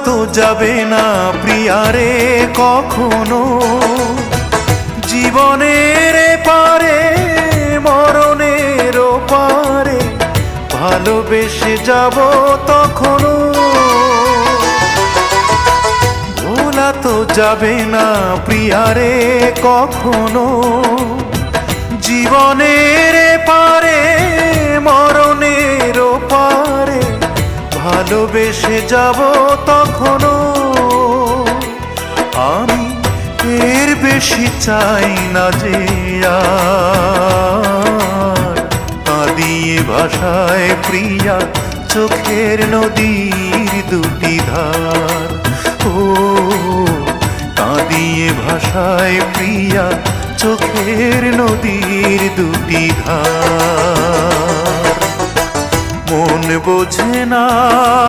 তো যাবে না প্রিয়ারে কখনো, জীবনের পারে মরণের পারে ভালোবেসে যাব তখনো। ভোলা তো যাবে না প্রিয়ারে কখনো, জীবনের পারে মরণের পারে ভালোবেসে যাব তখনো। আমি এর বেশি চাই না যে আর কাঁদিয়ে ভাষায় প্রিয়া চোখের নদীর দুটি ধার। ও কাঁদিয়ে ভাষায় প্রিয়া চোখের নদীর দুটি ধার। মন বোঝে না